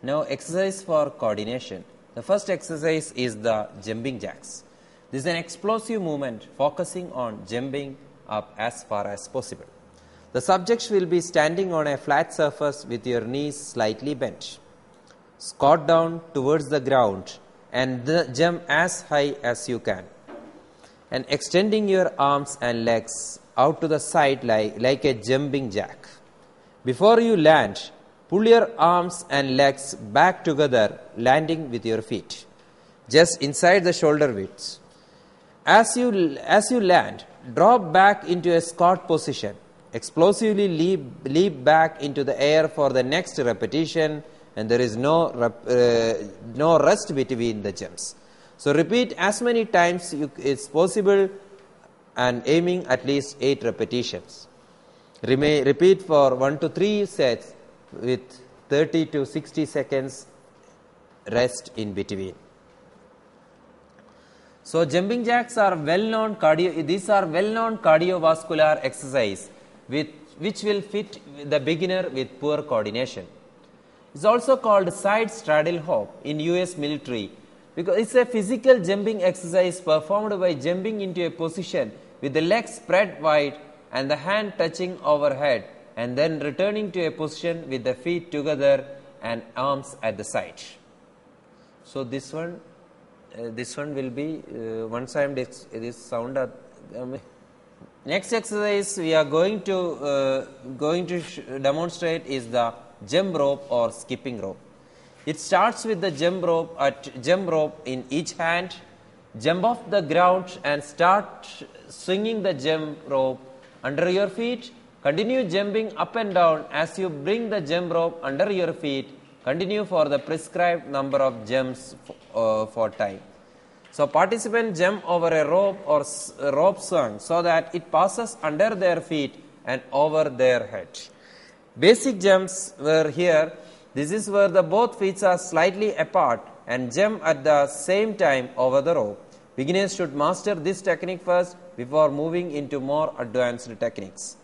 Now exercise for coordination. The first exercise is the jumping jacks. This is an explosive movement focusing on jumping up as far as possible. The subjects will be standing on a flat surface with your knees slightly bent. Squat down towards the ground and jump as high as you can. And extending your arms and legs out to the side like a jumping jack. Before you land, pull your arms and legs back together, landing with your feet just inside the shoulder widths. As you land, drop back into a squat position. Explosively leap back into the air for the next repetition, and there is no rest between the jumps. So repeat as many times as possible and aiming at least 8 repetitions. Repeat for 1 to 3 sets with 30 to 60 seconds rest in between. So jumping jacks are well-known cardiovascular exercise which will fit the beginner with poor coordination. It's also called side straddle hop in US military because it's a physical jumping exercise performed by jumping into a position with the legs spread wide and the hand touching overhead, and then returning to a position with the feet together and arms at the side. So this one will be once I am this sound. Next exercise we are going to demonstrate is the jump rope or skipping rope. It starts with the jump rope in each hand. Jump off the ground and start swinging the jump rope under your feet. Continue jumping up and down as you bring the jump rope under your feet. Continue for the prescribed number of jumps for time. So participants jump over a rope or rope swung so that it passes under their feet and over their head. Basic jumps were here. This is where the both feet are slightly apart and jump at the same time over the rope. Beginners should master this technique first before moving into more advanced techniques.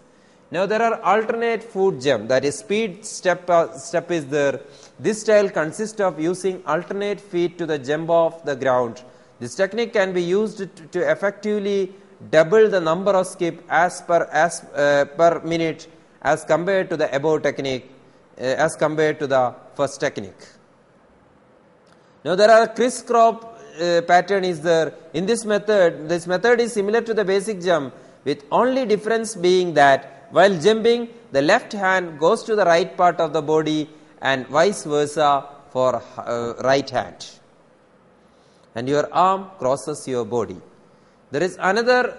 Now there are alternate foot jump, that is speed step is there. This style consists of using alternate feet to the jump off the ground. This technique can be used to effectively double the number of skip per minute as compared to the above technique, as compared to the first technique. Now there are crisscross pattern is there. In this method is similar to the basic jump, with only difference being that while jumping, the left hand goes to the right part of the body and vice versa for right hand, and your arm crosses your body. There is another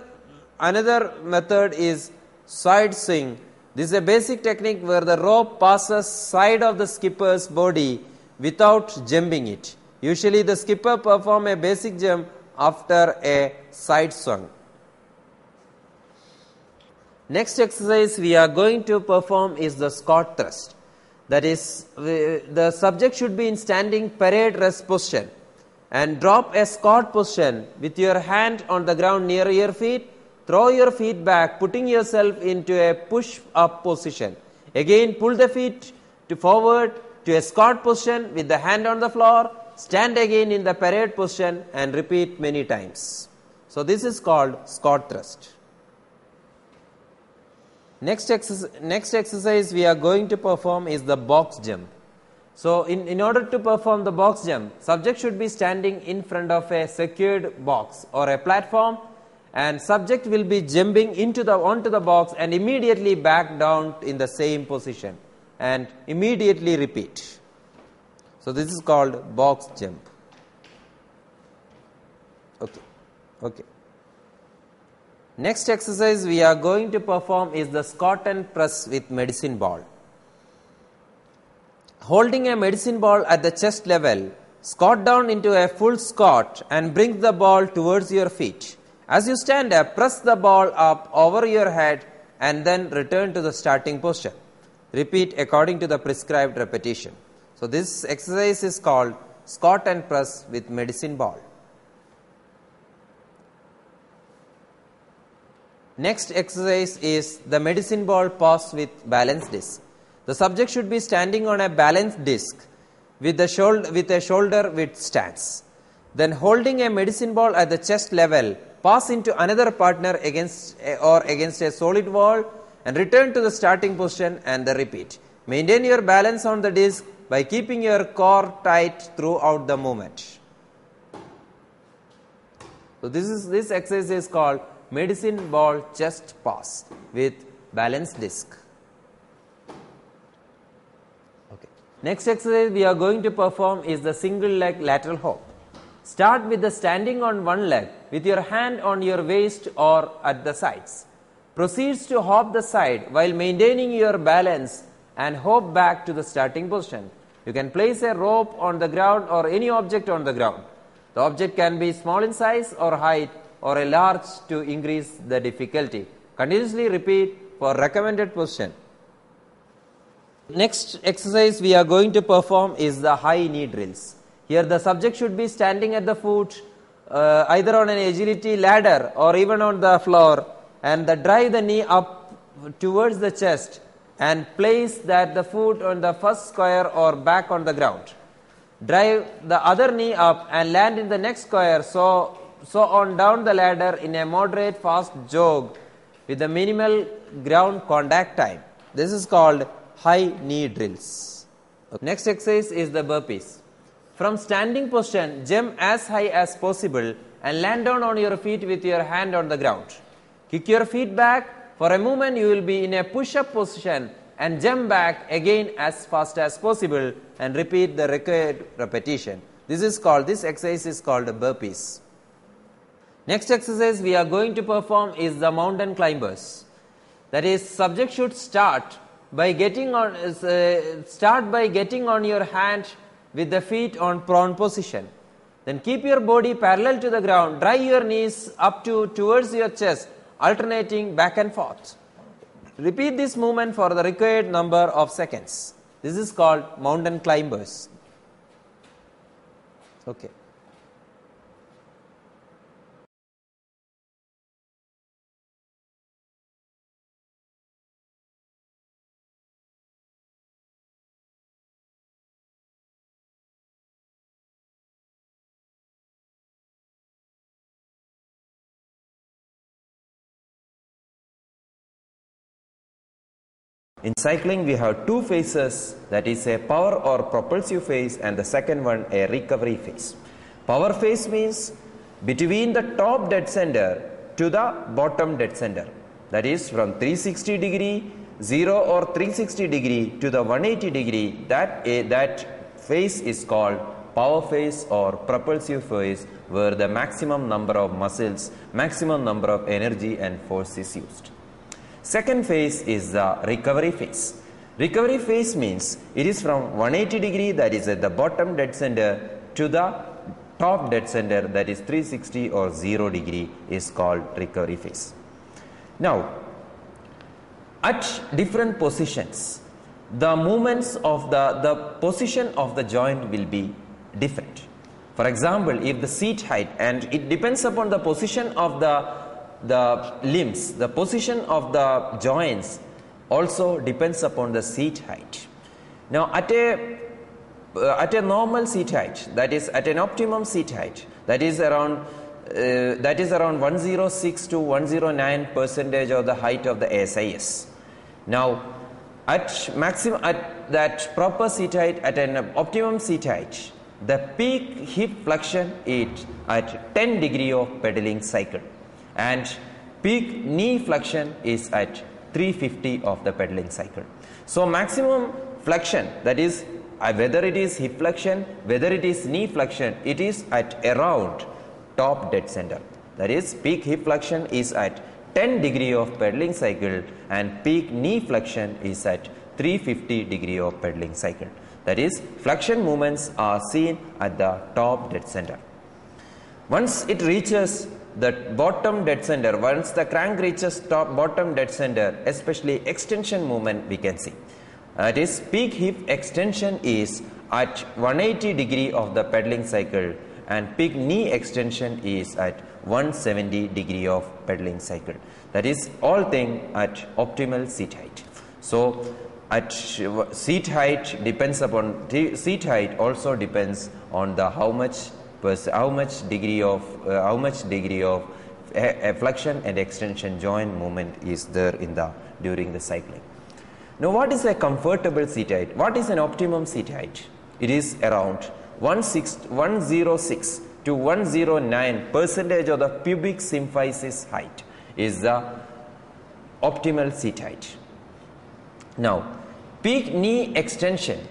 method is side swing. This is a basic technique where the rope passes side of the skipper's body without jumping it. Usually the skipper performs a basic jump after a side swing. Next exercise we are going to perform is the squat thrust. That is, the subject should be in standing parade rest position and drop a squat position with your hand on the ground near your feet. Throw your feet back, putting yourself into a push-up position. Again, pull the feet forward to a squat position with the hand on the floor. Stand again in the parade position and repeat many times. So this is called squat thrust. Next exercise we are going to perform is the box jump. So in order to perform the box jump, subject should be standing in front of a secured box or a platform, and subject will be jumping onto the box and immediately back down in the same position and immediately repeat. So this is called box jump. Okay. Next exercise we are going to perform is the squat and press with medicine ball. Holding a medicine ball at the chest level, squat down into a full squat and bring the ball towards your feet. As you stand up, press the ball up over your head and then return to the starting position. Repeat according to the prescribed repetition. So this exercise is called squat and press with medicine ball. Next exercise is the medicine ball pass with balance disc. The subject should be standing on a balance disc with a shoulder width stance. Then holding a medicine ball at the chest level, pass into another partner against a solid wall and return to the starting position and the repeat. Maintain your balance on the disc by keeping your core tight throughout the movement. So this exercise is called medicine ball chest pass with balance disc. Okay. Next exercise we are going to perform is the single leg lateral hop. Start with the standing on one leg with your hand on your waist or at the sides. Proceeds to hop the side while maintaining your balance and hop back to the starting position. You can place a rope on the ground or any object on the ground. The object can be small in size or height or a large to increase the difficulty. Continuously repeat for recommended position. Next exercise we are going to perform is the high knee drills. Here the subject should be standing at the foot either on an agility ladder or even on the floor, and drive the knee up towards the chest and place the foot on the first square or back on the ground. Drive the other knee up and land in the next square, so on down the ladder in a moderate fast jog with a minimal ground contact time. This is called high knee drills. Next exercise is the burpees. From standing position, jump as high as possible and land down on your feet with your hand on the ground. Kick your feet back. For a moment you will be in a push-up position and jump back again as fast as possible and repeat the required repetition. This exercise is called burpees. Next exercise we are going to perform is the mountain climbers. That is, subject should start by getting on your hand with the feet on prone position. Then keep your body parallel to the ground. Drive your knees up towards your chest, alternating back and forth. Repeat this movement for the required number of seconds. This is called mountain climbers. Okay. In cycling we have two phases, that is a power or propulsive phase and the second one a recovery phase. Power phase means between the top dead center to the bottom dead center, that is from 360 degree, 0 or 360 degree to the 180 degree, that phase is called power phase or propulsive phase, where the maximum number of muscles, maximum number of energy and force is used. Second phase is the recovery phase. Recovery phase means it is from 180 degree, that is at the bottom dead center, to the top dead center, that is 360 or 0 degree, is called recovery phase. Now, at different positions, the movements of the position of the joint will be different. For example, if the seat height, and it depends upon the position of the limbs, the position of the joints also depends upon the seat height. Now at a normal seat height, that is at an optimum seat height, that is around 106 to 109% of the height of the ASIS. Now at that proper seat height, at an optimum seat height, the peak hip flexion is at 10 degree of pedaling cycle, and peak knee flexion is at 350 of the pedaling cycle. So maximum flexion, that is whether it is hip flexion, whether it is knee flexion, it is at around top dead center. That is, peak hip flexion is at 10 degree of pedaling cycle and peak knee flexion is at 350 degree of pedaling cycle. That is, flexion movements are seen at the top dead center. Once it reaches the bottom dead center, once the crank reaches bottom dead center, especially extension movement we can see. That is, peak hip extension is at 180 degree of the pedaling cycle and peak knee extension is at 170 degree of pedaling cycle. That is all thing at optimal seat height. So at seat height depends upon seat height also depends on the how much degree of flexion and extension joint movement is there in the during the cycling. Now, what is a comfortable seat height? What is an optimum seat height? It is around 106 to 109% of the pubic symphysis height is the optimal seat height. Now, peak knee extension.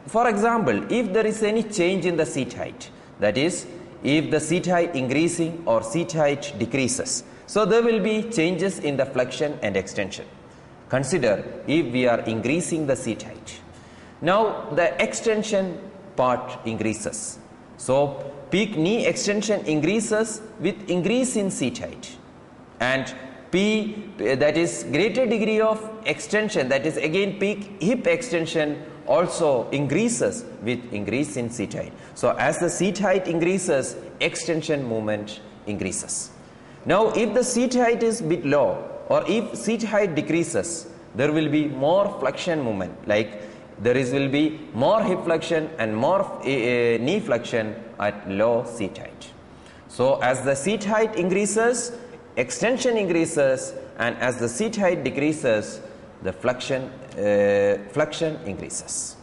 For example, if there is any change in the seat height, that is, if the seat height increasing or seat height decreases, so there will be changes in the flexion and extension. Consider if we are increasing the seat height. Now, the extension part increases. So, peak knee extension increases with increase in seat height, and P, that is greater degree of extension, that is again peak hip extension also increases with increase in seat height. So, as the seat height increases, extension movement increases. Now, if the seat height is bit low or if seat height decreases, there will be more flexion movement, like will be more hip flexion and more knee flexion at low seat height. So, as the seat height increases, extension increases, and as the seat height decreases, the flexion increases.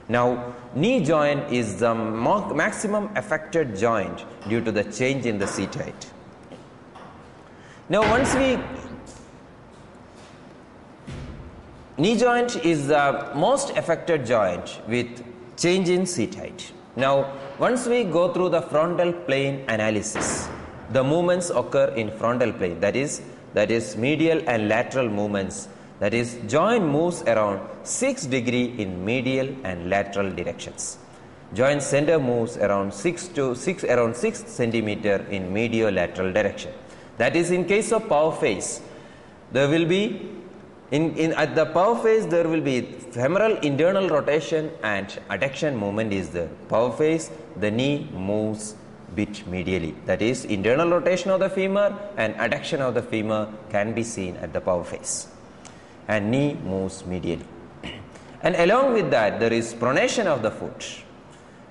Now, knee joint is the maximum affected joint due to the change in the seat height. Now, knee joint is the most affected joint with change in seat height. Now, once we go through the frontal plane analysis, the movements occur in frontal plane, that is medial and lateral movements, that is joint moves around 6 degrees in medial and lateral directions. Joint center moves around 6 centimeter in medial-lateral direction. That is, in case of power phase, there will be at the power phase there will be femoral internal rotation and adduction movement is there. Power phase, the knee moves bit medially, that is internal rotation of the femur and adduction of the femur can be seen at the power phase, and knee moves medially. And along with that, there is pronation of the foot,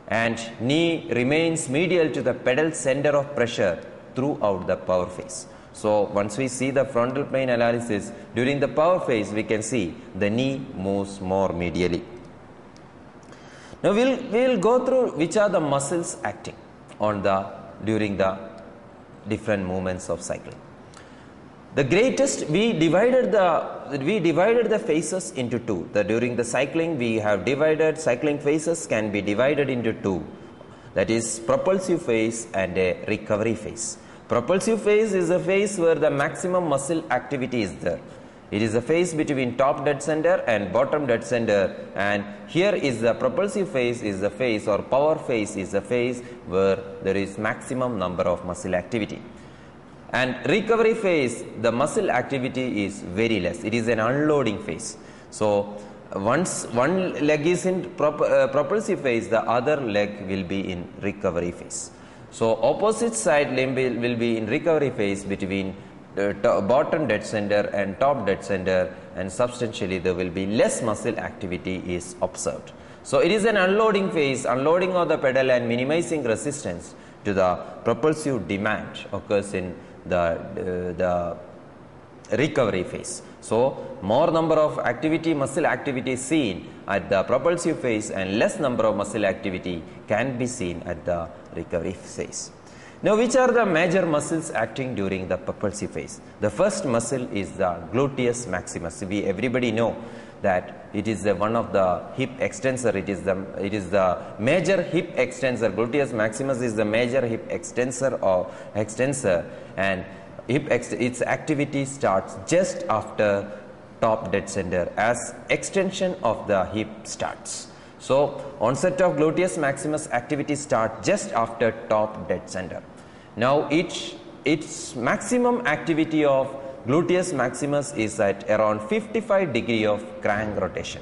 and knee remains medial to the pedal center of pressure throughout the power phase. So, once we see the frontal plane analysis, during the power phase we can see the knee moves more medially. Now, we will go through which are the muscles acting on during the different movements of cycling. The greatest, we divided the phases into two. During the cycling we have divided, cycling phases can be divided into two, that is propulsive phase and a recovery phase. Propulsive phase is a phase where the maximum muscle activity is there. It is a phase between top dead center and bottom dead center, and here is the propulsive phase is the phase, or power phase is the phase where there is maximum number of muscle activity. And recovery phase, the muscle activity is very less. It is an unloading phase. So, once one leg is in propulsive phase, the other leg will be in recovery phase. So, opposite side limb will be in recovery phase between bottom dead center and top dead center, and substantially there will be less muscle activity is observed. So, it is an unloading phase, unloading of the pedal and minimizing resistance to the propulsive demand occurs in the recovery phase. So, more number of muscle activity seen at the propulsive phase and less number of muscle activity can be seen at the recovery phase. Now, which are the major muscles acting during the propulsive phase? The first muscle is the gluteus maximus. Everybody know that it is one of the hip extensor. It is the major hip extensor. Gluteus maximus is the major hip extensor and its activity starts just after top dead center as extension of the hip starts. So, onset of gluteus maximus activity starts just after top dead center. Now, its maximum activity of gluteus maximus is at around 55 degree of crank rotation.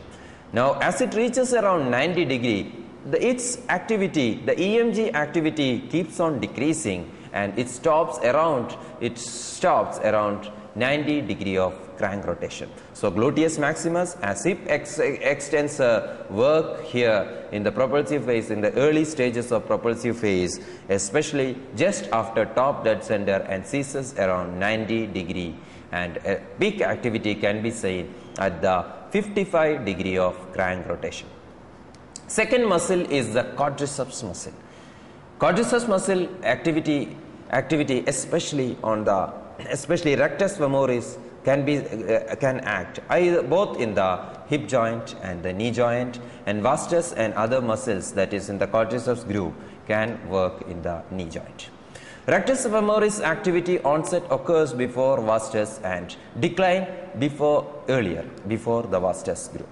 Now, as it reaches around 90 degree, its activity, the EMG activity keeps on decreasing, and it stops around 90 degree of crank rotation. So gluteus maximus, as hip extensor, work here in the propulsive phase, in the early stages of propulsive phase, especially just after top dead center, and ceases around 90°, and peak activity can be seen at the 55° of crank rotation. Second muscle is the quadriceps muscle. Quadriceps muscle activity especially rectus femoris can act either both in the hip joint and the knee joint, and vastus and other muscles that is in the quadriceps group can work in the knee joint. Rectus femoris activity onset occurs before vastus and decline before the vastus group.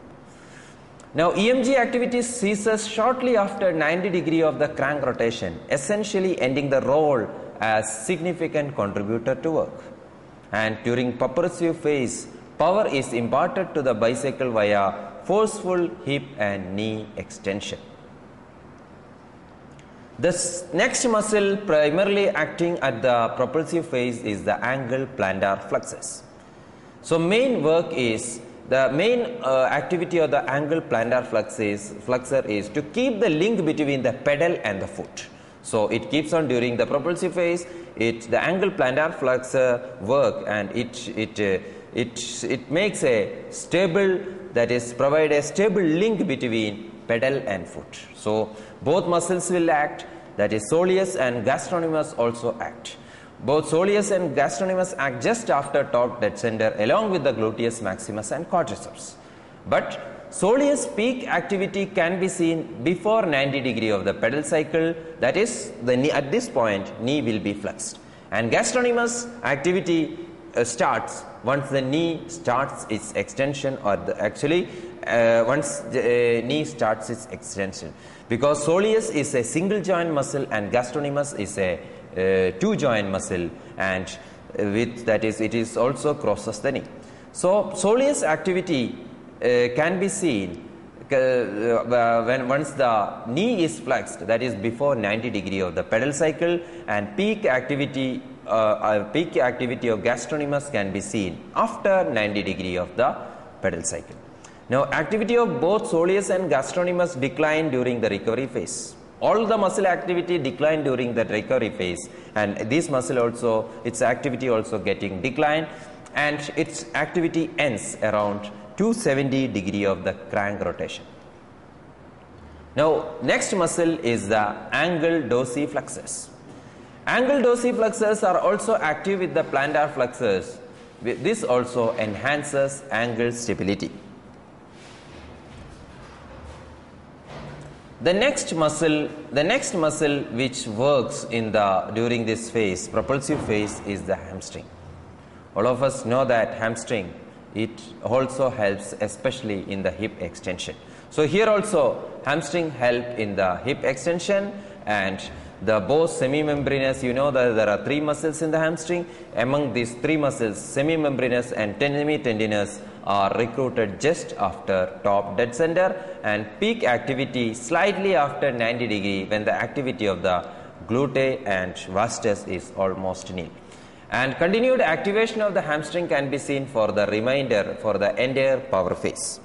Now EMG activity ceases shortly after 90° of the crank rotation, essentially ending the role as significant contributor to work. And during propulsive phase, power is imparted to the bicycle via forceful hip and knee extension. The next muscle primarily acting at the propulsive phase is the angle plantar flexus. So main work is the main activity of the angle plantar flexor is to keep the link between the pedal and the foot. So it keeps on during the propulsive phase. The angle plantar flexor work, and it makes a stable, that is provide a stable link between pedal and foot. So both muscles will act, that is soleus and gastrocnemius also act. Both soleus and gastrocnemius act just after top dead center along with the gluteus maximus and quadriceps. But soleus peak activity can be seen before 90° of the pedal cycle, that is the knee, at this point knee will be flexed. And gastrocnemius activity starts once the knee starts its extension, or once the knee starts its extension, because soleus is a single joint muscle and gastrocnemius is a two joint muscle, and with that is it is also crosses the knee. So soleus activity can be seen when once the knee is flexed, that is before 90° of the pedal cycle, and peak activity of gastrocnemius can be seen after 90° of the pedal cycle. Now activity of both soleus and gastrocnemius decline during the recovery phase. All the muscle activity decline during the recovery phase, and this muscle also, its activity also getting declined, and its activity ends around 270° of the crank rotation. Now next muscle is the angle dorsiflexus. Angle dorsiflexus are also active with the plantar flexors. This also enhances angle stability. The next muscle which works during this phase, propulsive phase, is the hamstring. All of us know that hamstring, it also helps especially in the hip extension. So here also hamstring help in the hip extension, and the both semimembranous, you know that there are three muscles in the hamstring. Among these three muscles, semimembranous and semitendinous are recruited just after top dead center, and peak activity slightly after 90° when the activity of the glute and vastus is almost nil. And continued activation of the hamstring can be seen for the entire power phase.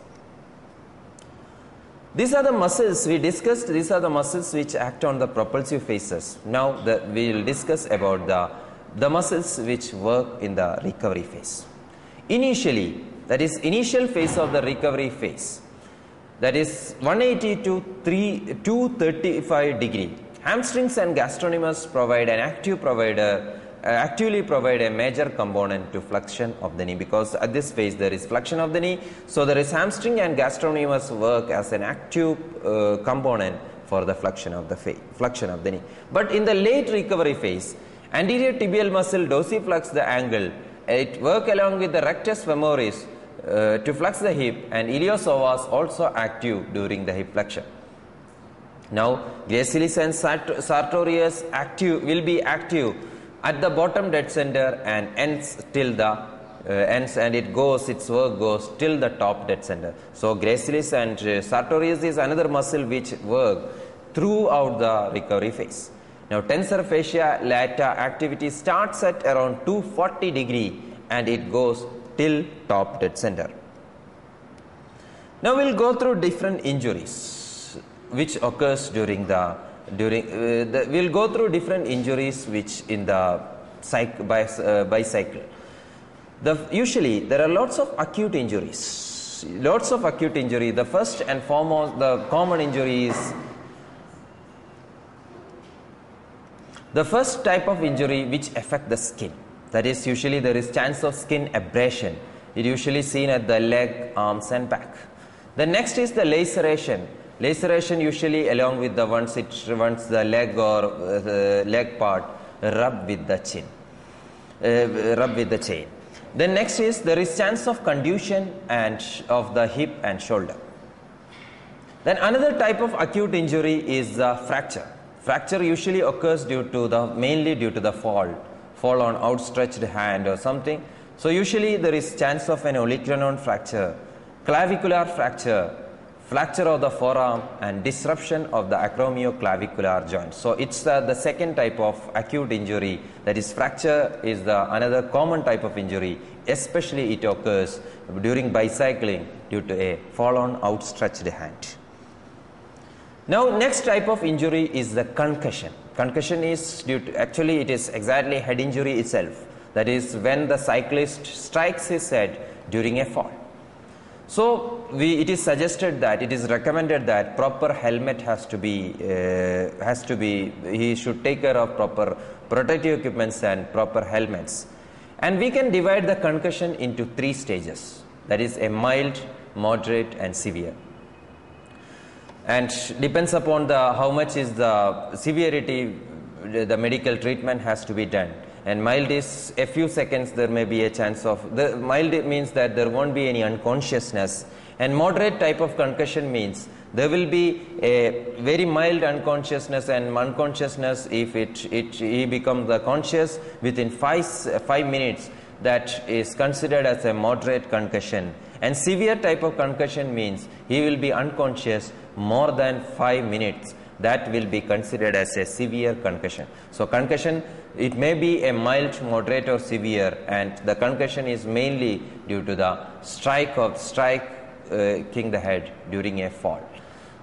These are the muscles we discussed. These are the muscles which act on the propulsive phases. Now we will discuss about the muscles which work in the recovery phase. Initially, that is initial phase of the recovery phase, that is 180 to 235°. Hamstrings and gastrocnemius actively provide a major component to flexion of the knee, because at this phase there is flexion of the knee. So there is hamstring and gastrocnemius work as an active component for the flexion of the knee. But in the late recovery phase, anterior tibial muscle dorsiflex the angle. It work along with the rectus femoris to flex the hip, and iliopsoas also active during the hip flexion. Now gracilis and sartorius will be active at the bottom dead center and ends and its work goes till the top dead center. So gracilis and sartorius is another muscle which work throughout the recovery phase. Now tensor fascia lata activity starts at around 240° and it goes till top dead center. Now we'll go through different injuries which occurs we'll go through different injuries which in the bicycle. Usually there are lots of acute injuries. The first and foremost, the common injury is the first type of injury which affect the skin. That is, usually there is chance of skin abrasion. It usually seen at the leg, arms and back. The next is the laceration. Laceration usually along with the once the leg or leg part rub with the chain. Then next is there is chance of contusion and of the hip and shoulder. Then another type of acute injury is the fracture. Fracture usually occurs mainly due to the fall on outstretched hand or something. So usually there is chance of an olecranon fracture, clavicular fracture, fracture of the forearm and disruption of the acromioclavicular joint. So it's the second type of acute injury, that is fracture is another common type of injury, especially it occurs during bicycling due to a fall on outstretched hand. Now next type of injury is the concussion. Concussion is actually it is exactly head injury itself. That is when the cyclist strikes his head during a fall. So it is recommended that proper helmet he should take care of proper protective equipments and proper helmets. And we can divide the concussion into 3 stages. That is a mild, moderate and severe. And depends upon how much is the severity, the medical treatment has to be done. And mild is a few seconds, there may be a chance of, the mild means that there won't be any unconsciousness, and moderate type of concussion means there will be a very mild unconsciousness and unconsciousness if he becomes conscious within 5 minutes. That is considered as a moderate concussion. And severe type of concussion means he will be unconscious more than 5 minutes. That will be considered as a severe concussion. So concussion, it may be a mild, moderate or severe, and the concussion is mainly due to the striking the head during a fall.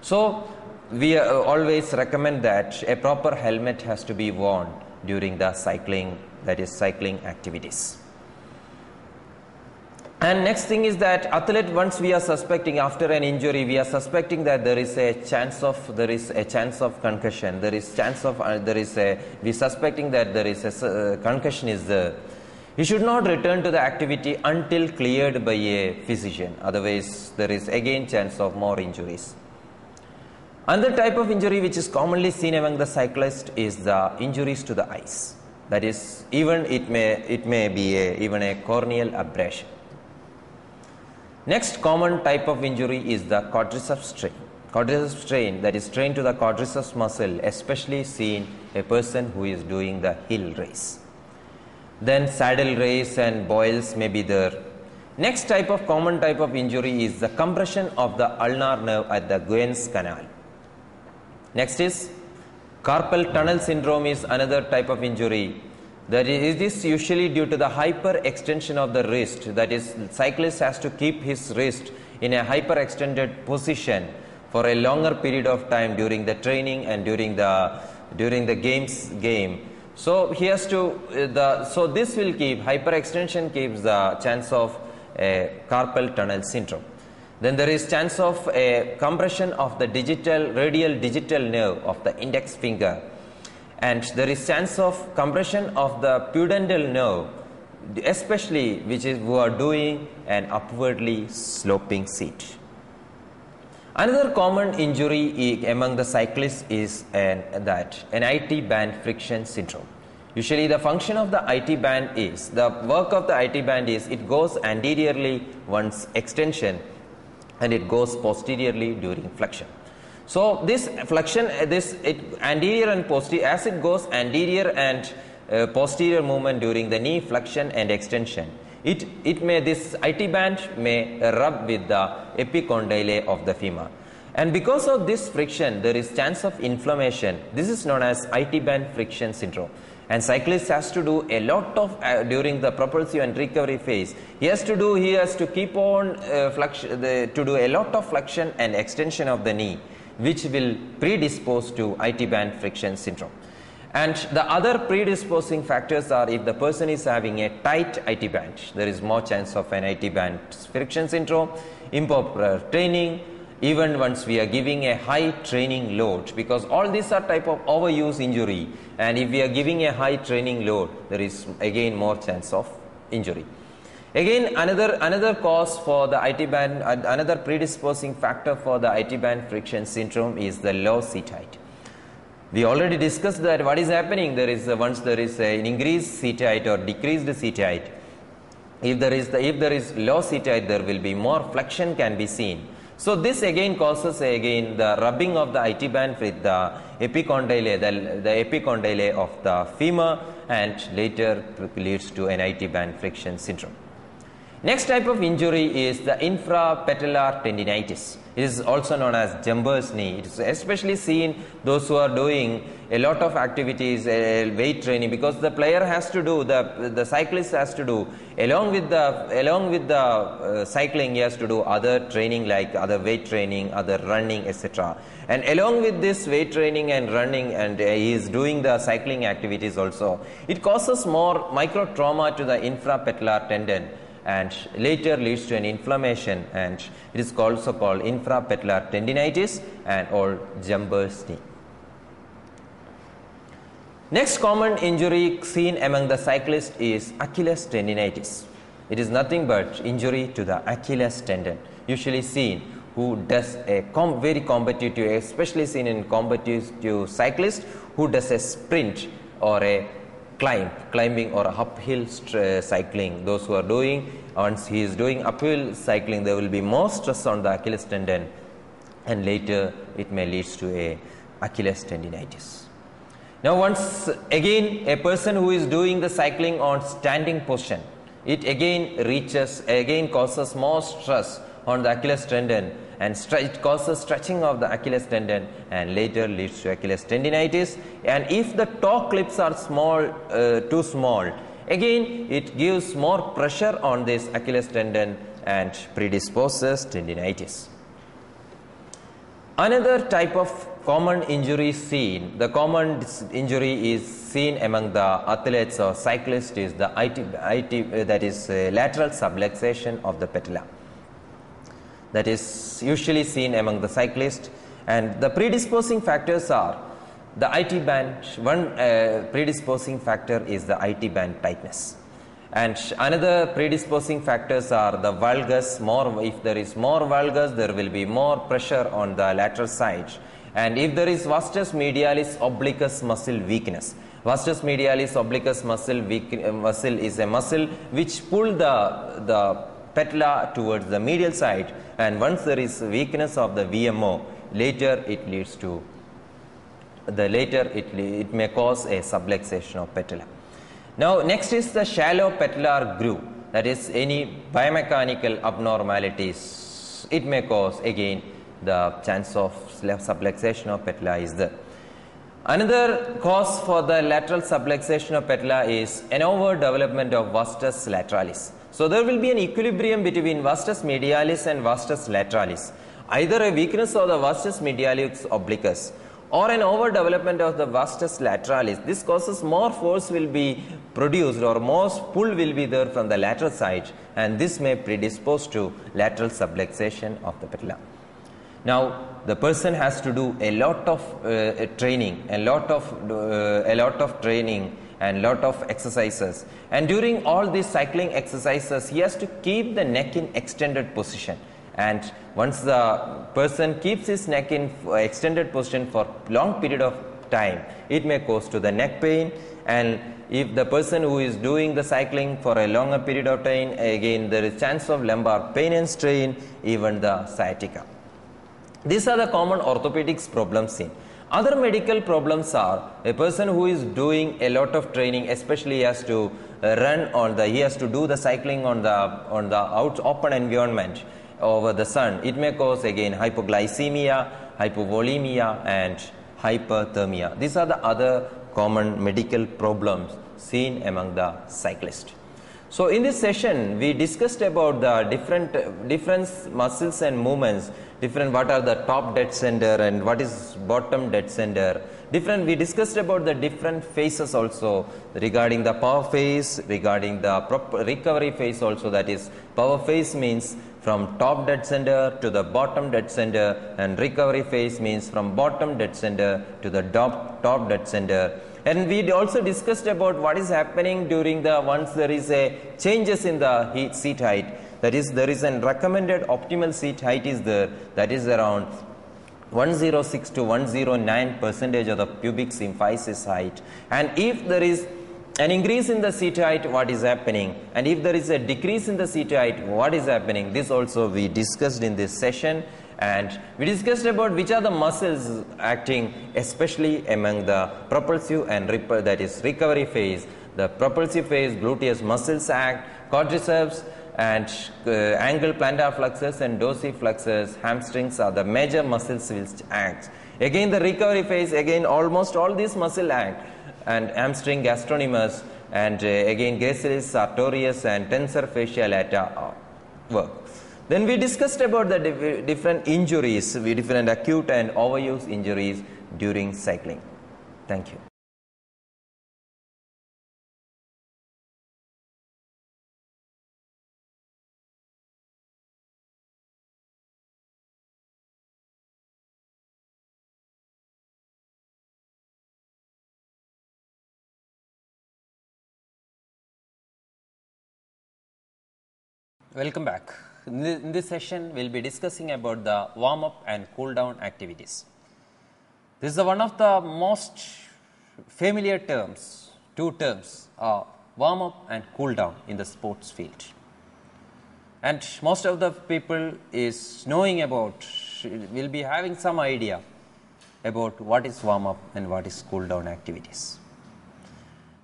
So we always recommend that a proper helmet has to be worn during the cycling activities. And next thing is that athlete, once we are suspecting after an injury, we are suspecting that there is a chance of concussion. We suspecting that there is a concussion is there. He should not return to the activity until cleared by a physician. Otherwise, there is again chance of more injuries. Another type of injury which is commonly seen among the cyclists is the injuries to the eyes. That is, even it may be even a corneal abrasion. Next common type of injury is the quadriceps strain. Quadriceps strain, that is strain to the quadriceps muscle, especially seen a person who is doing the hill race. Then saddle race and boils may be there. Next common type of injury is the compression of the ulnar nerve at the Guyon's canal. Next is carpal tunnel syndrome is another type of injury. That is this usually due to the hyperextension of the wrist. That is, cyclist has to keep his wrist in a hyperextended position for a longer period of time during the training and during the game. So he has to so this will keep hyperextension keeps the chance of carpal tunnel syndrome. Then there is chance of a compression of the radial digital nerve of the index finger. And there is chance of compression of the pudendal nerve, especially who are doing an upwardly sloping seat. Another common injury among the cyclists is an IT band friction syndrome. Usually the function of the IT band is, the work of the IT band is, it goes anteriorly once extension and it goes posteriorly during flexion. So this flexion, anterior and posterior, as it goes anterior and posterior movement during the knee flexion and extension, this IT band may rub with the epicondylae of the femur. And because of this friction, there is chance of inflammation. This is known as IT band friction syndrome. And cyclist has to do a lot of during the propulsive and recovery phase. He has to keep on to do a lot of flexion and extension of the knee, which will predispose to IT band friction syndrome. And the other predisposing factors are, if the person is having a tight IT band, there is more chance of an IT band friction syndrome, improper training, even once we are giving a high training load, because all these are type of overuse injury, and if we are giving a high training load, there is again more chance of injury. Again, another cause for the IT band, another predisposing factor for the IT band friction syndrome is the low seat height. We already discussed that what is happening. Once there is an increased seat height or decreased seat height, if there is low seat height, there will be more flexion can be seen. So this again causes the rubbing of the IT band with the epicondylae, the epicondylae of the femur, and later leads to an IT band friction syndrome. Next type of injury is the infrapatellar tendinitis. It is also known as jumper's knee. It is especially seen those who are doing a lot of activities, weight training, because the player has to do, the cyclist has to do, along with the cycling, he has to do other training like other weight training, other running, etc. And along with this weight training and running, and he is doing the cycling activities also, it causes more micro trauma to the infrapatellar tendon, and later leads to an inflammation, and it is also called infrapatellar tendinitis and or jumper's knee. Next common injury seen among the cyclists is Achilles tendinitis. It is nothing but injury to the Achilles tendon, usually seen who does a very competitive, especially seen in competitive cyclist who does a sprint or a climbing or uphill cycling. Those who are doing, once he is doing uphill cycling, there will be more stress on the Achilles tendon, and later it may lead to a Achilles tendinitis. Now once again, a person who is doing the cycling on standing position, it again causes more stress on the Achilles tendon, and it causes stretching of the Achilles tendon, and later leads to Achilles tendinitis. And if the toe clips are too small, again it gives more pressure on this Achilles tendon and predisposes tendinitis. Another type of common injury seen, the common injury is seen among the athletes or cyclists is the lateral subluxation of the patella. That is usually seen among the cyclists, and the predisposing factors are the IT band. One predisposing factor is the IT band tightness, and another predisposing factors are the valgus. If there is more valgus, there will be more pressure on the lateral side, and if there is vastus medialis obliquus muscle weakness. Vastus medialis obliquus muscle is a muscle which pull the patella towards the medial side, and once there is weakness of the VMO, later it leads to it may cause a subluxation of patella. Now next is the shallow patellar groove, that is any biomechanical abnormalities. It may cause again the chance of subluxation of patella is there. Another cause for the lateral subluxation of patella is an overdevelopment of vastus lateralis. So there will be an equilibrium between vastus medialis and vastus lateralis. Either a weakness of the vastus medialis obliquus or an overdevelopment of the vastus lateralis. This causes more force will be produced, or more pull will be there from the lateral side, and this may predispose to lateral subluxation of the patella. Now the person has to do a lot of training, a lot of exercises, and during all these cycling exercises he has to keep the neck in extended position, and once the person keeps his neck in extended position for long period of time, it may cause to the neck pain, and if the person who is doing the cycling for a longer period of time, again there is chance of lumbar pain and strain, even the sciatica. These are the common orthopedics problems seen. Other medical problems are a person who is doing a lot of training, especially he has to he has to do the cycling on the open environment over the sun. It may cause again hypoglycemia, hypovolemia, and hyperthermia. These are the other common medical problems seen among the cyclists. So in this session, we discussed about the different muscles and movements, what are the top dead center and what is bottom dead center. We discussed about the different phases also, regarding the power phase, regarding the recovery phase also. That is, power phase means from top dead center to the bottom dead center, and recovery phase means from bottom dead center to the top dead center. And we also discussed about what is happening during once there is a changes in the seat height. That is, there is a recommended optimal seat height is there, that is around 106 to 109% of the pubic symphysis height. And if there is an increase in the seat height, what is happening, and if there is a decrease in the seat height, what is happening, this also we discussed in this session. And we discussed about which are the muscles acting especially among the propulsive and that is recovery phase. The propulsive phase, gluteus muscles act, quadriceps and angle plantar flexus and dorsiflexus, hamstrings are the major muscles which act. Again the recovery phase, again almost all these muscles act, and hamstring gastrocnemius and again gracilis sartorius and tensor fasciae lata work. Then we discussed about the different injuries, different acute and overuse injuries during cycling. Thank you. Welcome back. In this session, we will be discussing about the warm-up and cool-down activities. This is one of the most familiar terms, two terms, warm-up and cool-down in the sports field. And most of the people is knowing about, will be having some idea about what is warm-up and what is cool-down activities.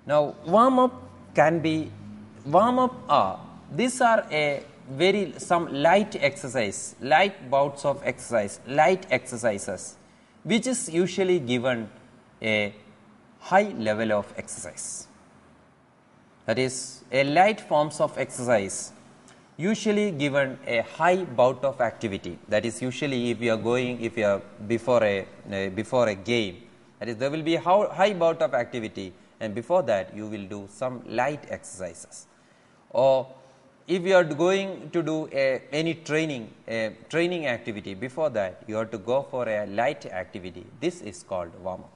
Now, warm-up can be, these are some light exercise, light bouts of exercise, light exercises, which is usually given a high level of exercise. That is, a light forms of exercise usually given a high bout of activity. That is, usually if you are before a game, that is, there will be a high bout of activity, and before that you will do some light exercises. Or if you are going to do any training activity, before that you have to go for a light activity. This is called warm-up.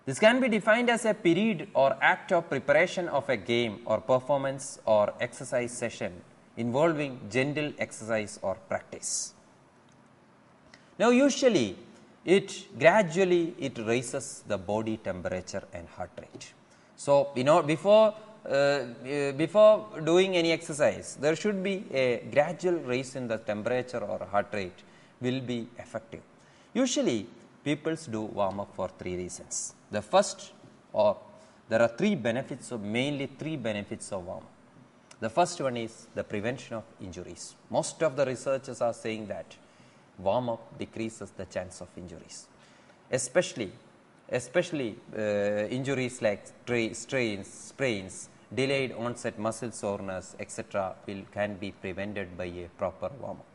This can be defined as a period or act of preparation of a game or performance or exercise session involving gentle exercise or practice. Now, usually it gradually raises the body temperature and heart rate. So, before doing any exercise, there should be a gradual raise in the temperature or heart rate will be effective. Usually, people do warm up for three reasons. The first, there are mainly three benefits of warm up. The first one is the prevention of injuries. Most of the researchers are saying that warm up decreases the chance of injuries, especially injuries like strains, sprains, delayed onset muscle soreness, etc. can be prevented by a proper warm up,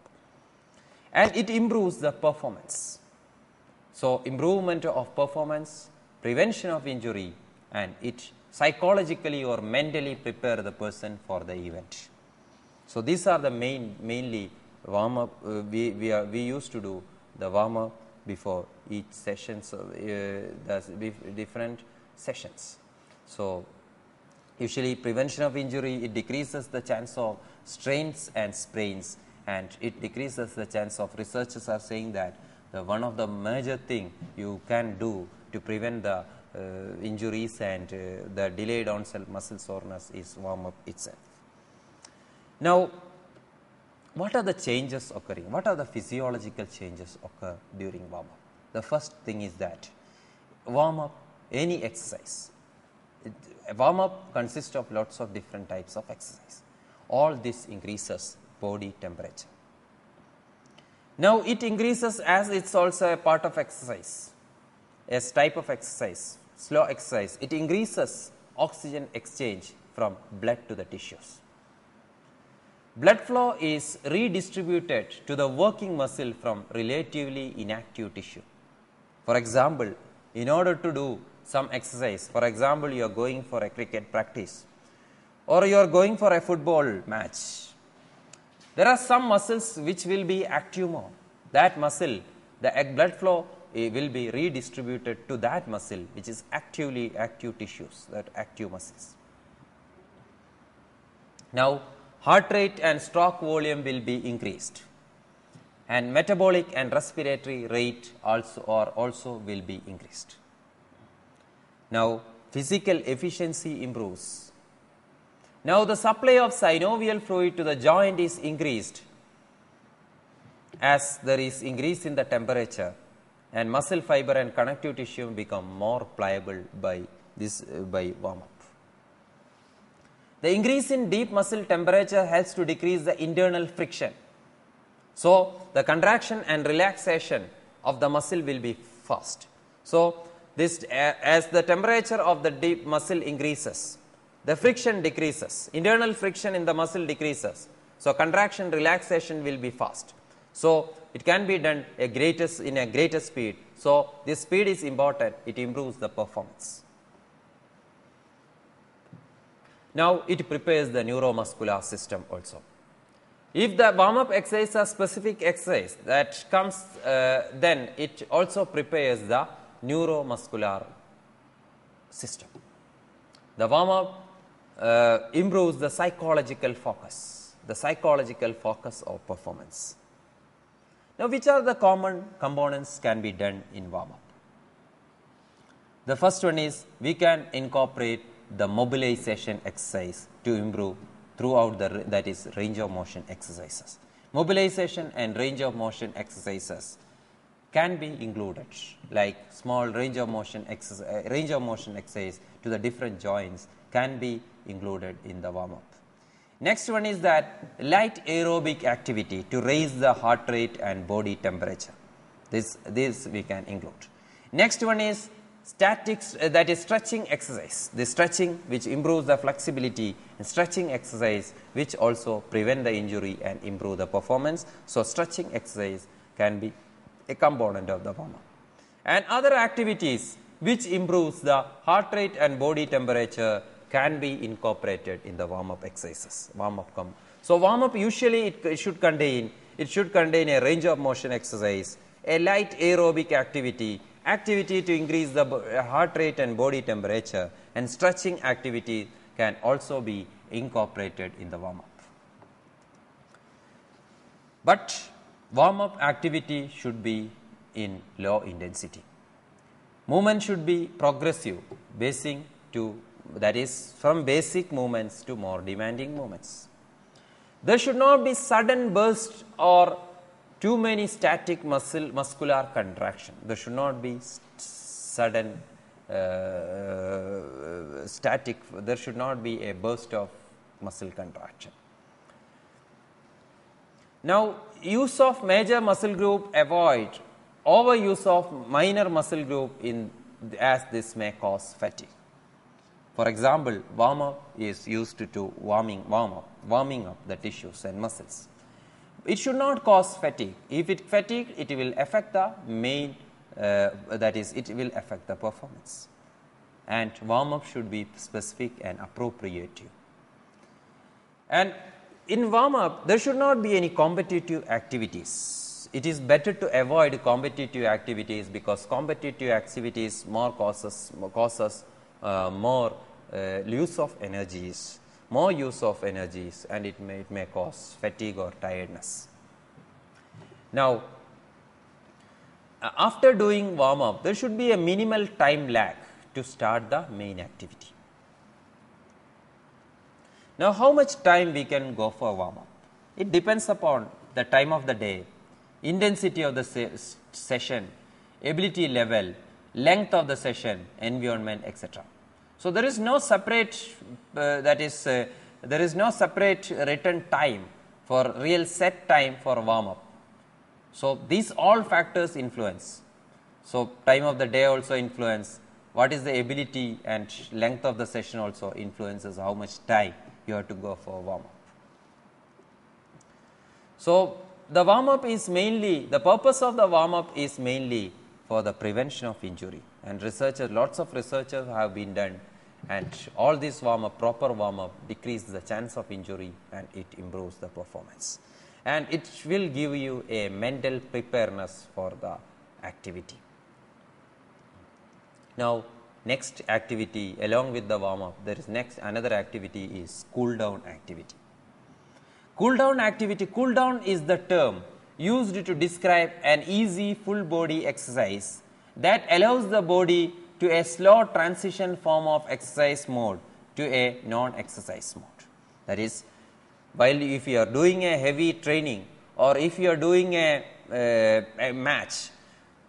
and it improves the performance. So, improvement of performance, prevention of injury, and it psychologically or mentally prepare the person for the event. So, these are the mainly warm up. We used to do the warm up before each session, so different sessions. So, usually prevention of injury, it decreases the chance of strains and sprains, and it decreases the chance of, researchers are saying that one of the major thing you can do to prevent the injuries and the delayed onset muscle soreness is warm up itself. Now, what are the changes occurring? What are the physiological changes occur during warm up? The first thing is that warm up, any exercise, warm up consists of lots of different types of exercise. All this increases body temperature. Now, it increases as it's also a part of exercise, as type of exercise. slow exercise, it increases oxygen exchange from blood to the tissues. Blood flow is redistributed to the working muscle from relatively inactive tissue. For example, in order to do some exercise, for example, you are going for a cricket practice or you are going for a football match, there are some muscles which will be active more. That muscle, the blood flow will be redistributed to that muscle which is active tissues, that active muscles. Now, heart rate and stroke volume will be increased, and metabolic and respiratory rate also will be increased. Now, physical efficiency improves. Now, the supply of synovial fluid to the joint is increased as there is increase in the temperature, and muscle fiber and connective tissue become more pliable by warm up. The increase in deep muscle temperature helps to decrease the internal friction. So, the contraction and relaxation of the muscle will be fast. So, this as the temperature of the deep muscle increases, the friction decreases, internal friction in the muscle decreases. So, contraction relaxation will be fast. So, it can be done in a greater speed. So, this speed is important, it improves the performance. Now, it prepares the neuromuscular system also. If the warm-up exercise is a specific exercise that comes, then it also prepares the neuromuscular system. The warm-up improves the psychological focus of performance. Now, which are the common components can be done in warm-up? The first one is we can incorporate the mobilization exercise to improve throughout that is range of motion exercises. Mobilization and range of motion exercises can be included, like small range of motion exercise to the different joints can be included in the warm-up. Next one is that light aerobic activity to raise the heart rate and body temperature. This we can include. Next one is statics, that is stretching exercise. The stretching which improves the flexibility, and stretching exercise which also prevent the injury and improve the performance. So, stretching exercise can be a component of the warm-up. And other activities which improves the heart rate and body temperature can be incorporated in the warm-up exercises. So, warm-up usually it should contain a range of motion exercise, a light aerobic activity to increase the heart rate and body temperature, and stretching activity can also be incorporated in the warm-up. But warm-up activity should be in low intensity. Movement should be progressive, that is from basic movements to more demanding movements. There should not be sudden burst or too many static muscular contraction. There should not be sudden static, there should not be a burst of muscle contraction. Now, use of major muscle group, avoid overuse of minor muscle group as this may cause fatigue. For example, warm-up is used to warming up the tissues and muscles. It should not cause fatigue. If it fatigue, it will affect the main, that is, it will affect the performance. And warm-up should be specific and appropriate. And in warm-up, there should not be any competitive activities. It is better to avoid competitive activities because competitive activities causes more use of energies, and it may cause fatigue or tiredness. Now, after doing warm-up, there should be a minimal time lag to start the main activity. Now, how much time we can go for warm-up? It depends upon the time of the day, intensity of the session, ability level, length of the session, environment, etc. So, there is no separate written time for real set time for warm-up. So, these all factors influence. So, time of the day also influence, what is the ability and length of the session also influences how much time you have to go for warm up. So, the warm up is mainly, the purpose of the warm up is mainly for the prevention of injury, and researchers, lots of researchers have been done, and all this warm up, proper warm up decreases the chance of injury and it improves the performance, and it will give you a mental preparedness for the activity. Now, next activity along with the warm up, there is next another activity is cool down activity. Cool down activity, cool down is the term used to describe an easy full body exercise that allows the body to a slow transition form of exercise mode to a non-exercise mode. That is, while if you are doing a heavy training or if you are doing a match,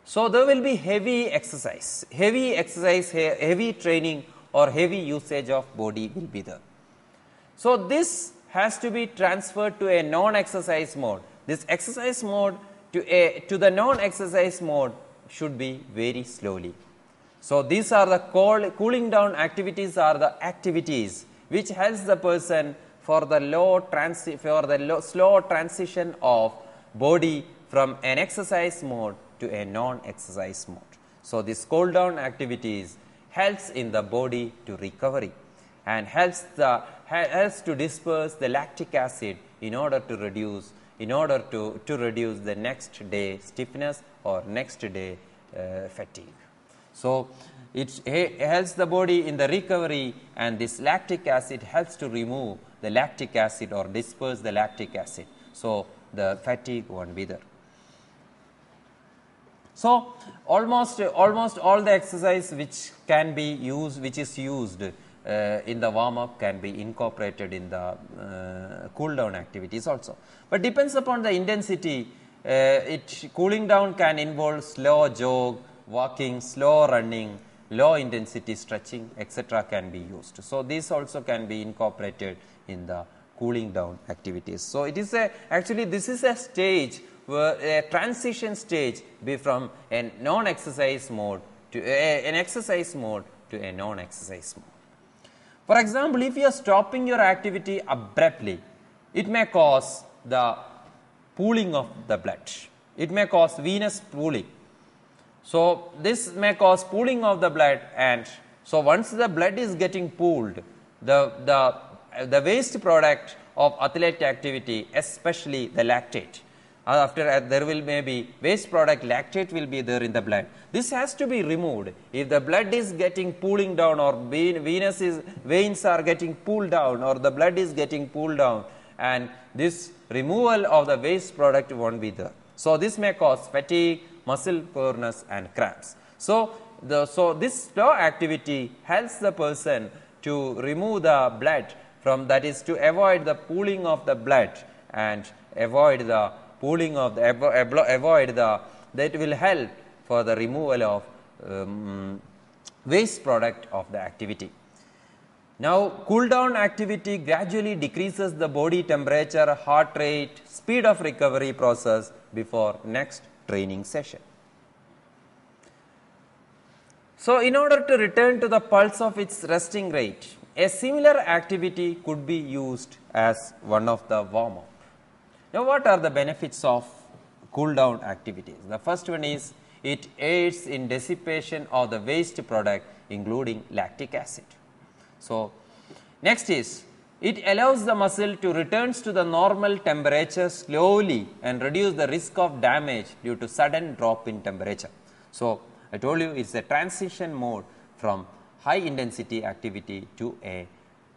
so there will be heavy exercise, heavy training or heavy usage of body will be there. So, this has to be transferred to a non-exercise mode. This exercise mode to the non-exercise mode should be very slowly. So, these are the cooling down activities are the activities which helps the person for the slow transition of body from an exercise mode to a non-exercise mode. So, this cool down activities helps in the body to recovery and helps to disperse the lactic acid in order to reduce the next day stiffness or next day fatigue. So, it helps the body in the recovery, and this lactic acid helps to remove the lactic acid or disperse the lactic acid. So, the fatigue won't be there. So, almost all the exercise which can be used, which is used in the warm up can be incorporated in the cool down activities also, but depends upon the intensity. Cooling down can involve slow jog, walking, slow running, low intensity stretching, etc. can be used. So, this also can be incorporated in the cooling down activities. So, it is actually this is a stage where a transition stage be from a non-exercise mode to an exercise mode to a non-exercise mode. For example, if you are stopping your activity abruptly, it may cause the pooling of the blood. It may cause venous pooling. So, this may cause pooling of the blood, and so once the blood is getting pooled, the waste product of athletic activity, especially the lactate, after there will maybe waste product lactate will be there in the blood. This has to be removed. If the blood is getting pooling down, or veins are getting pulled down, or the blood is getting pulled down, and this removal of the waste product won't be there. So, this may cause fatigue, muscle poorness and cramps. So, this slow activity helps the person to remove the blood from, that is to avoid the pooling of the blood and avoid the pooling of the that will help for the removal of waste product of the activity. Now, cool down activity gradually decreases the body temperature, heart rate, speed of recovery process before next training session. So, in order to return to the pulse of its resting rate, a similar activity could be used as one of the warm up. Now, what are the benefits of cool down activities? The first one is it aids in dissipation of the waste product, including lactic acid. So, next is it allows the muscle to return to the normal temperature slowly and reduce the risk of damage due to sudden drop in temperature. So, I told you it is a transition mode from high intensity activity to a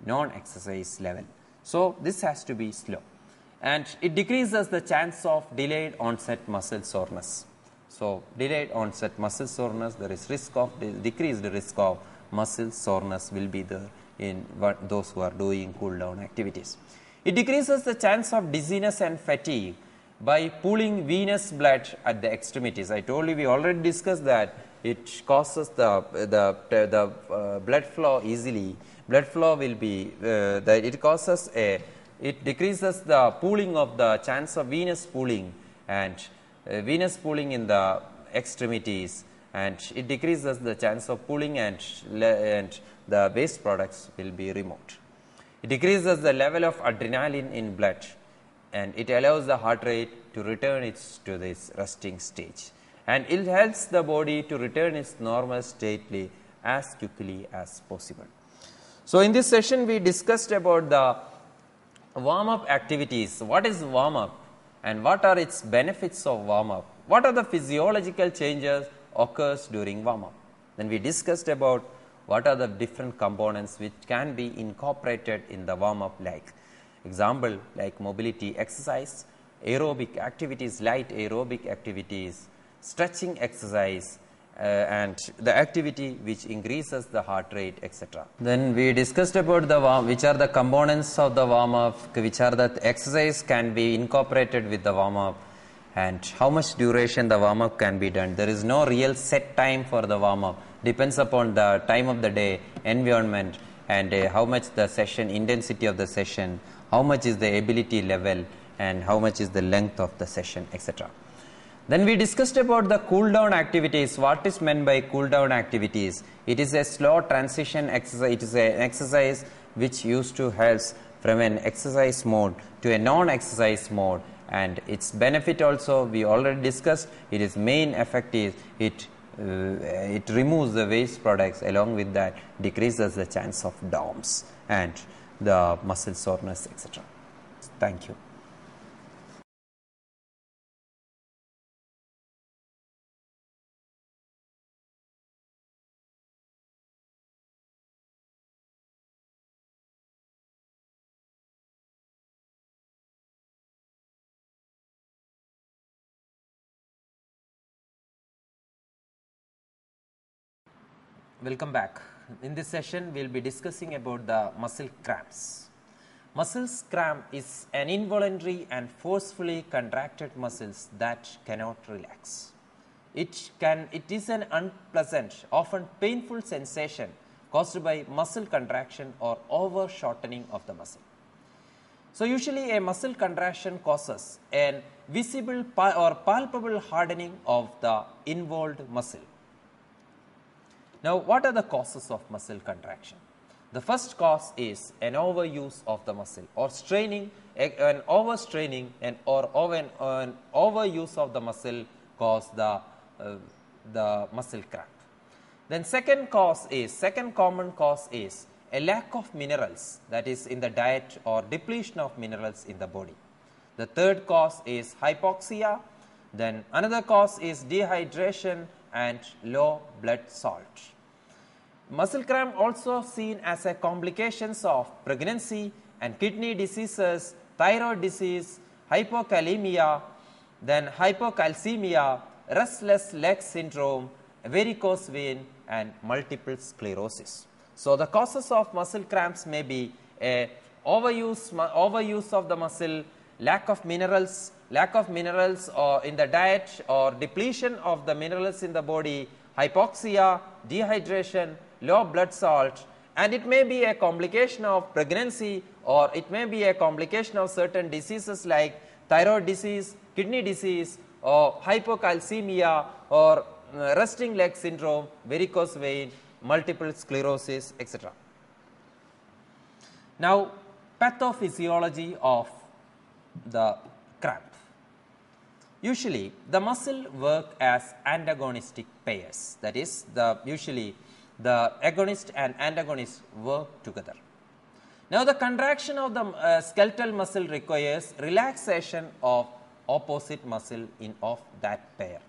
non-exercise level. So, this has to be slow, and it decreases the chance of delayed onset muscle soreness. So, delayed onset muscle soreness, there is risk of decreased risk of muscle soreness will be there in those who are doing cool down activities. It decreases the chance of dizziness and fatigue by pooling venous blood at the extremities. I told you, we already discussed that it causes the blood flow easily. Blood flow will be it decreases the pooling of the chance of venous pooling and venous pooling in the extremities, and it decreases the chance of pulling, and the waste products will be removed. It decreases the level of adrenaline in blood, and it allows the heart rate to return to this resting stage, and it helps the body to return its normal state as quickly as possible. So, in this session we discussed about the warm up activities. What is warm up and what are its benefits of warm up? What are the physiological changes occurs during warm up? Then we discussed about what are the different components which can be incorporated in the warm up, like example like mobility exercise, aerobic activities, light aerobic activities, stretching exercise, and the activity which increases the heart rate, etc. Then we discussed about the which are the components of the warm up, which are the exercise can be incorporated with the warm up, and how much duration the warm up can be done. There is no real set time for the warm up, depends upon the time of the day, environment, and how much the session intensity of the session, how much is the ability level, and how much is the length of the session, etc. Then we discussed about the cool down activities. What is meant by cool down activities? It is a slow transition exercise. It is an exercise which used to help from an exercise mode to a non-exercise mode, and its benefit also we already discussed. It is main effect is it removes the waste products, along with that decreases the chance of DOMS and the muscle soreness, etc. Thank you. Welcome back. In this session, we will be discussing about the muscle cramps. Muscle cramp is an involuntary and forcefully contracted muscles that cannot relax. It is an unpleasant, often painful sensation caused by muscle contraction or over shortening of the muscle. So, usually a muscle contraction causes an visible or palpable hardening of the involved muscle. Now, what are the causes of muscle contraction? The first cause is an overuse of the muscle, or straining, an overstraining or an overuse of the muscle cause the muscle cramp. Then second common cause is a lack of minerals, that is in the diet, or depletion of minerals in the body. The third cause is hypoxia. Then another cause is dehydration and low blood salt. Muscle cramp also seen as a complications of pregnancy and kidney diseases, thyroid disease, hypokalemia, then hypocalcemia, restless leg syndrome, varicose vein, and multiple sclerosis. So, the causes of muscle cramps may be a overuse of the muscle, lack of minerals or in the diet, or depletion of the minerals in the body, hypoxia, dehydration, low blood salt, and it may be a complication of pregnancy, or it may be a complication of certain diseases like thyroid disease, kidney disease, or hypocalcemia, or resting leg syndrome, varicose vein, multiple sclerosis, etc. Now, pathophysiology of the cramp. Usually, the muscle work as antagonistic pairs, that is, usually the agonist and antagonist work together. Now, the contraction of the skeletal muscle requires relaxation of opposite muscle of that pair.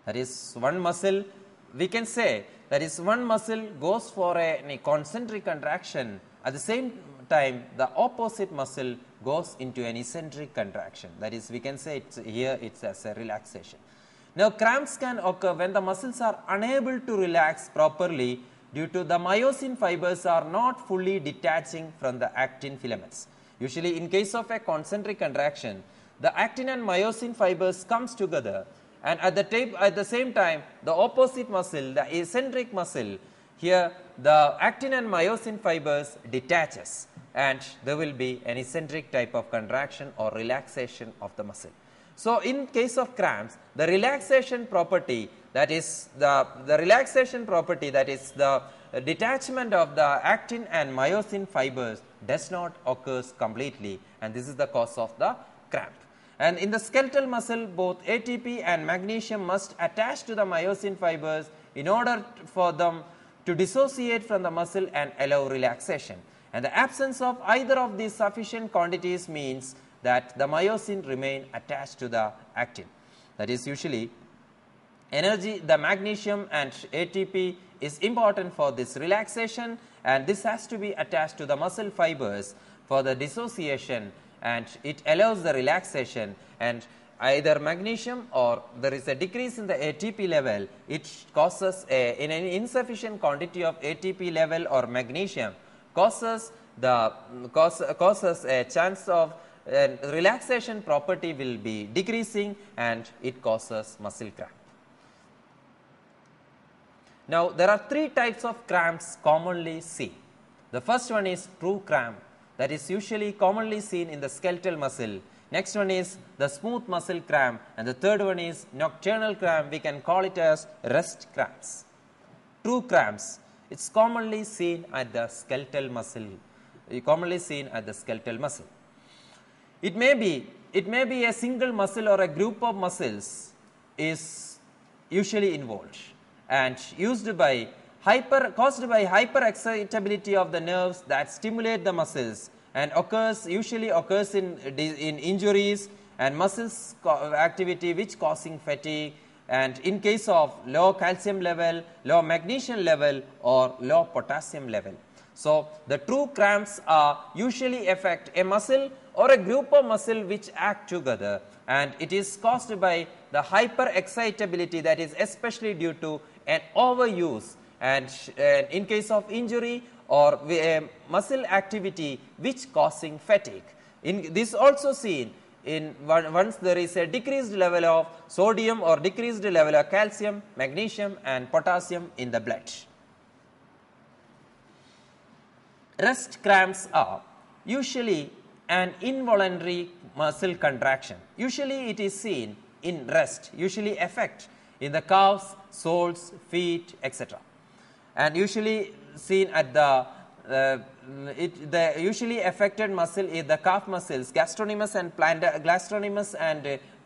That is, one muscle, we can say that is one muscle goes for a concentric contraction, at the same time the opposite muscle goes into an eccentric contraction, that is, we can say here it is as a relaxation. Now, cramps can occur when the muscles are unable to relax properly due to the myosin fibers are not fully detaching from the actin filaments. Usually, in case of a concentric contraction, the actin and myosin fibers comes together, and at the same time the opposite muscle, the eccentric muscle, here the actin and myosin fibers detaches, and there will be an eccentric type of contraction or relaxation of the muscle. So, in case of cramps, the relaxation property that is the relaxation property, that is the detachment of the actin and myosin fibers does not occurs completely, and this is the cause of the cramp. And in the skeletal muscle, both ATP and magnesium must attach to the myosin fibers in order for them to dissociate from the muscle and allow relaxation. And the absence of either of these sufficient quantities means that the myosin remain attached to the actin. That is, usually energy, the magnesium and ATP is important for this relaxation, and this has to be attached to the muscle fibers for the dissociation, and it allows the relaxation. And either magnesium or there is a decrease in the ATP level, it causes in an insufficient quantity of ATP level or magnesium causes a chance of relaxation property will be decreasing, and it causes muscle cramp. Now, there are three types of cramps commonly seen. The first one is true cramp, that is usually commonly seen in the skeletal muscle. Next one is the smooth muscle cramp, and the third one is nocturnal cramp. We can call it as rest cramps. True cramps, it is commonly seen at the skeletal muscle. It may be a single muscle or a group of muscles is usually involved, and caused by hyperexcitability of the nerves that stimulate the muscles, and usually occurs in injuries and muscles activity which causing fatigue, and in case of low calcium level, low magnesium level or low potassium level. So, the true cramps usually affect a muscle or a group of muscle which act together, and it is caused by the hyperexcitability, that is especially due to an overuse, and in case of injury or muscle activity which causing fatigue. In this also seen in once there is a decreased level of sodium or decreased level of calcium, magnesium and potassium in the blood. Rest cramps are usually an involuntary muscle contraction. Usually it is seen in rest, usually affect in the calves, soles, feet, etc. And usually seen at the usually affected muscle is the calf muscles, gastrocnemius and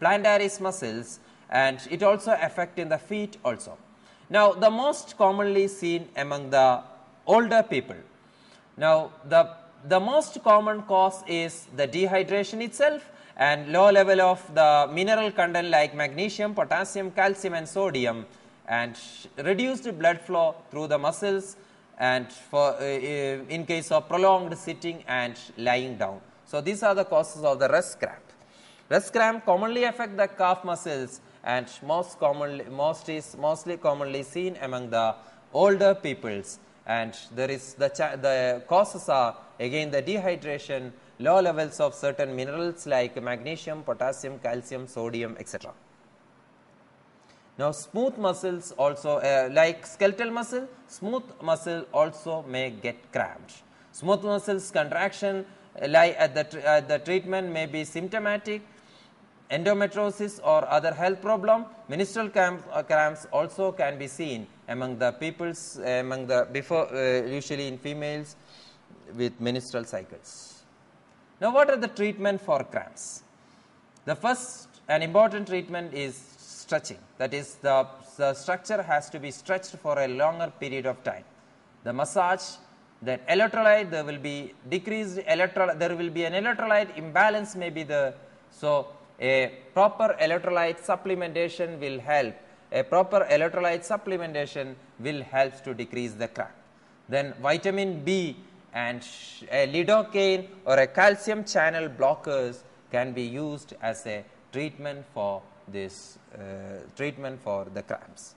plantaris muscles, and it also affect in the feet also. Now, the most commonly seen among the older people. Now, the most common cause is the dehydration itself and low level of the mineral content like magnesium, potassium, calcium and sodium, and reduced blood flow through the muscles, and for in case of prolonged sitting and lying down. So, these are the causes of the rest cramp. Rest cramp commonly affect the calf muscles, and mostly commonly seen among the older peoples, and there is the causes are again the dehydration, low levels of certain minerals like magnesium, potassium, calcium, sodium, etc. Now, smooth muscles also like skeletal muscle, smooth muscle also may get cramped. Smooth muscles contraction lie at the treatment may be symptomatic, endometriosis or other health problem. Menstrual cramps also can be seen among the peoples usually in females with menstrual cycles. Now, what are the treatment for cramps? The first and important treatment is stretching, that is the structure has to be stretched for a longer period of time. The massage, then electrolyte, there will be decreased electrolyte, there will be an electrolyte imbalance may be there. So, a proper electrolyte supplementation will help, to decrease the cramp. Then vitamin B and a lidocaine or a calcium channel blockers can be used as a treatment for this the cramps.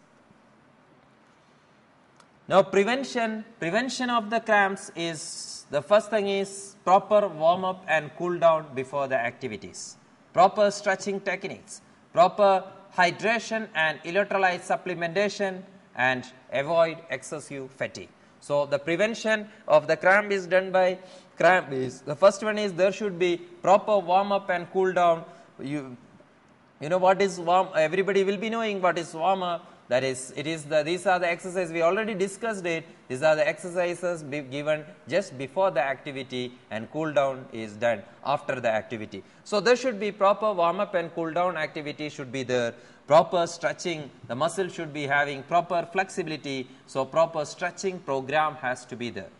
Now, prevention of the cramps is, the first thing is proper warm up and cool down before the activities, proper stretching techniques, proper hydration and electrolyte supplementation, and avoid excessive fatigue. So, the prevention of the cramp is done by the first one is there should be proper warm up and cool down. You know what is warm, everybody will be knowing what is warm up. That is, these are the exercises, we already discussed it. These are the exercises given just before the activity, and cool down is done after the activity. So, there should be proper warm up and cool down activity should be there, proper stretching, the muscle should be having proper flexibility. So, proper stretching program has to be there.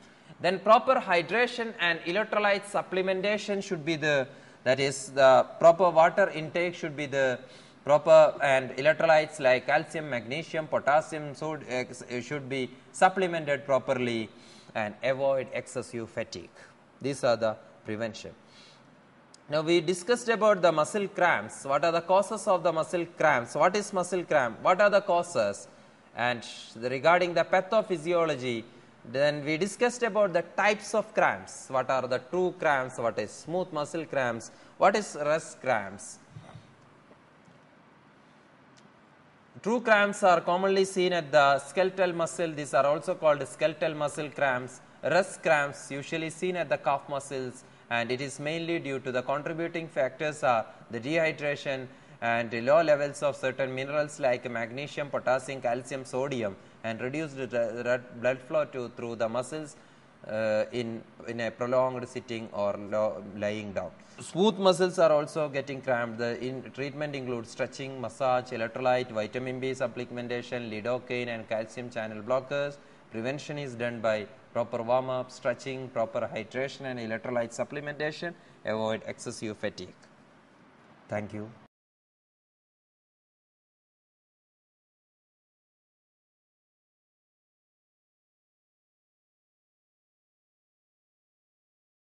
Then proper hydration and electrolyte supplementation should be there, that is the proper water intake should be the proper, and electrolytes like calcium, magnesium, potassium should be supplemented properly, and avoid excessive fatigue. These are the prevention. Now, we discussed about the muscle cramps. What are the causes of the muscle cramps? What is muscle cramp? What are the causes? And regarding the pathophysiology, then we discussed about the types of cramps. What are the true cramps? What is smooth muscle cramps? What is rest cramps? True cramps are commonly seen at the skeletal muscle. These are also called skeletal muscle cramps. Rest cramps usually seen at the calf muscles, and it is mainly due to the contributing factors are the dehydration and low levels of certain minerals like magnesium, potassium, calcium, sodium, and reduced blood flow through the muscles in a prolonged sitting or lying down. Smooth muscles are also getting cramped. The treatment includes stretching, massage, electrolyte, vitamin B supplementation, lidocaine, and calcium channel blockers. Prevention is done by proper warm up, stretching, proper hydration and electrolyte supplementation. Avoid excessive fatigue. Thank you.